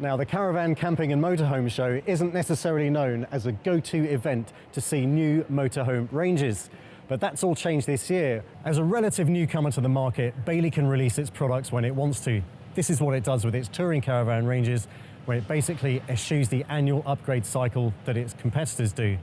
Now, the Caravan Camping and Motorhome Show isn't necessarily known as a go-to event to see new motorhome ranges, but that's all changed this year. As a relative newcomer to the market, Bailey can release its products when it wants to. This is what it does with its touring caravan ranges, where it basically eschews the annual upgrade cycle that its competitors do.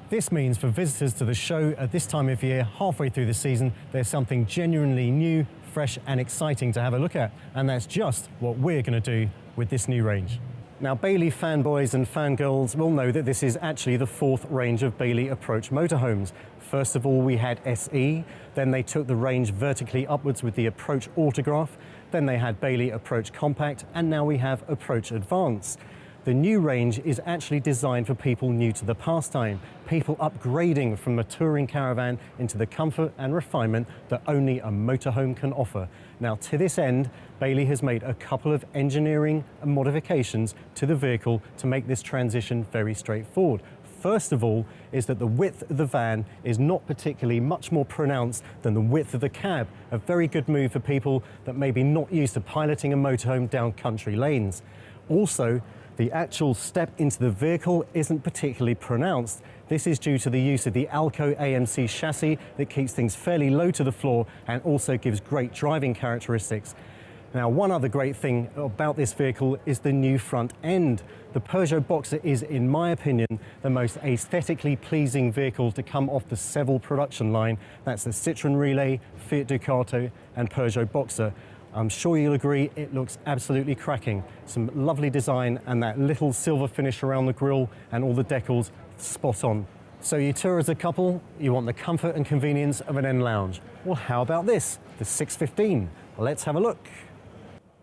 This means for visitors to the show at this time of year, halfway through the season, there's something genuinely new, fresh and exciting to have a look at. And that's just what we're going to do with this new range. Now, Bailey fanboys and fangirls will know that this is actually the fourth range of Bailey Approach motorhomes. First of all, we had SE, then they took the range vertically upwards with the Approach Autograph, then they had Bailey Approach Compact, and now we have Approach Advance. The new range is actually designed for people new to the pastime, people upgrading from a touring caravan into the comfort and refinement that only a motorhome can offer. Now, to this end, Bailey has made a couple of engineering modifications to the vehicle to make this transition very straightforward. First of all is that the width of the van is not particularly much more pronounced than the width of the cab, a very good move for people that may be not used to piloting a motorhome down country lanes. Also, the actual step into the vehicle isn't particularly pronounced. This is due to the use of the Alco AMC chassis that keeps things fairly low to the floor and also gives great driving characteristics. Now, one other great thing about this vehicle is the new front end. The Peugeot Boxer is, in my opinion, the most aesthetically pleasing vehicle to come off the Seville production line. That's the Citroën Relay, Fiat Ducato and Peugeot Boxer. I'm sure you'll agree it looks absolutely cracking. Some lovely design and that little silver finish around the grille and all the decals, spot on. So you tour as a couple, you want the comfort and convenience of an N lounge. Well, how about this, the 615? Let's have a look.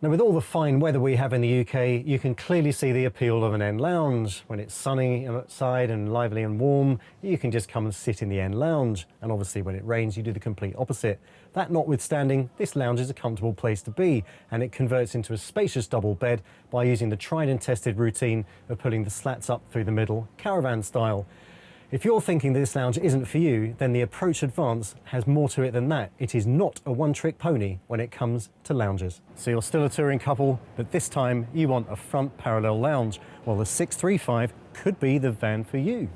Now, with all the fine weather we have in the UK, you can clearly see the appeal of an N lounge. When it's sunny outside and lively and warm, you can just come and sit in the N lounge. And obviously when it rains, you do the complete opposite. That notwithstanding, this lounge is a comfortable place to be, and it converts into a spacious double bed by using the tried and tested routine of pulling the slats up through the middle, caravan style. If you're thinking this lounge isn't for you, then the Approach Advance has more to it than that. It is not a one-trick pony when it comes to lounges. So you're still a touring couple, but this time you want a front parallel lounge. Well, the 635 could be the van for you.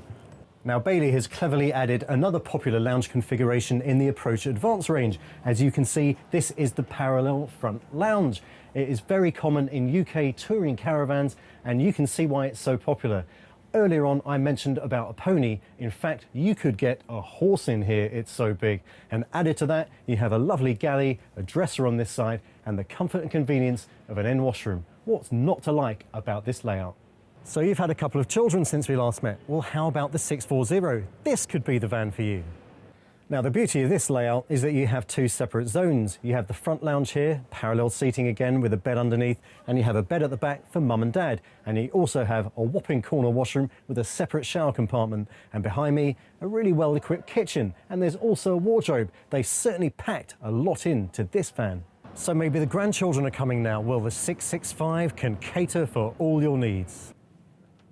Now, Bailey has cleverly added another popular lounge configuration in the Approach Advance range. As you can see, this is the parallel front lounge. It is very common in UK touring caravans, and you can see why it's so popular. Earlier on, I mentioned about a pony. In fact, you could get a horse in here, it's so big. And added to that, you have a lovely galley, a dresser on this side, and the comfort and convenience of an N washroom. What's not to like about this layout? So you've had a couple of children since we last met. Well, how about the 640? This could be the van for you. Now, the beauty of this layout is that you have two separate zones. You have the front lounge here, parallel seating again with a bed underneath, and you have a bed at the back for mum and dad. And you also have a whopping corner washroom with a separate shower compartment. And behind me, a really well-equipped kitchen. And there's also a wardrobe. They certainly packed a lot into this van. So maybe the grandchildren are coming now. Well, the 665 can cater for all your needs.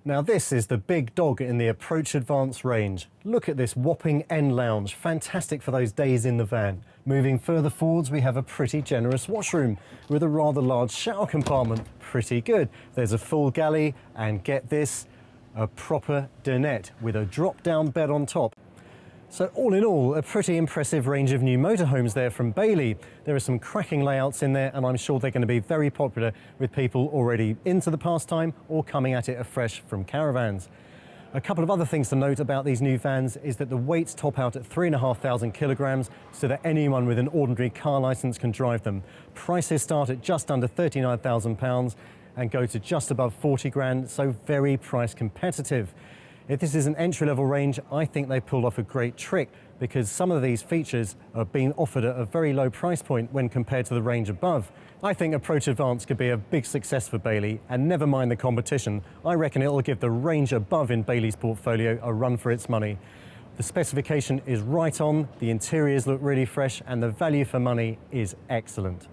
Now, this is the big dog in the Approach Advance range. Look at this whopping N lounge, fantastic for those days in the van. Moving further forwards, we have a pretty generous washroom with a rather large shower compartment. Pretty good. There's a full galley, and get this, a proper dinette with a drop-down bed on top. So all in all, a pretty impressive range of new motorhomes there from Bailey. There are some cracking layouts in there, and I'm sure they're going to be very popular with people already into the pastime or coming at it afresh from caravans. A couple of other things to note about these new vans is that the weights top out at 3,500 kilograms, so that anyone with an ordinary car licence can drive them. Prices start at just under £39,000 and go to just above 40 grand, so very price competitive. If this is an entry-level range, I think they pulled off a great trick, because some of these features are being offered at a very low price point when compared to the range above. I think Approach Advance could be a big success for Bailey, and never mind the competition, I reckon it'll give the range above in Bailey's portfolio a run for its money. The specification is right on, the interiors look really fresh, and the value for money is excellent.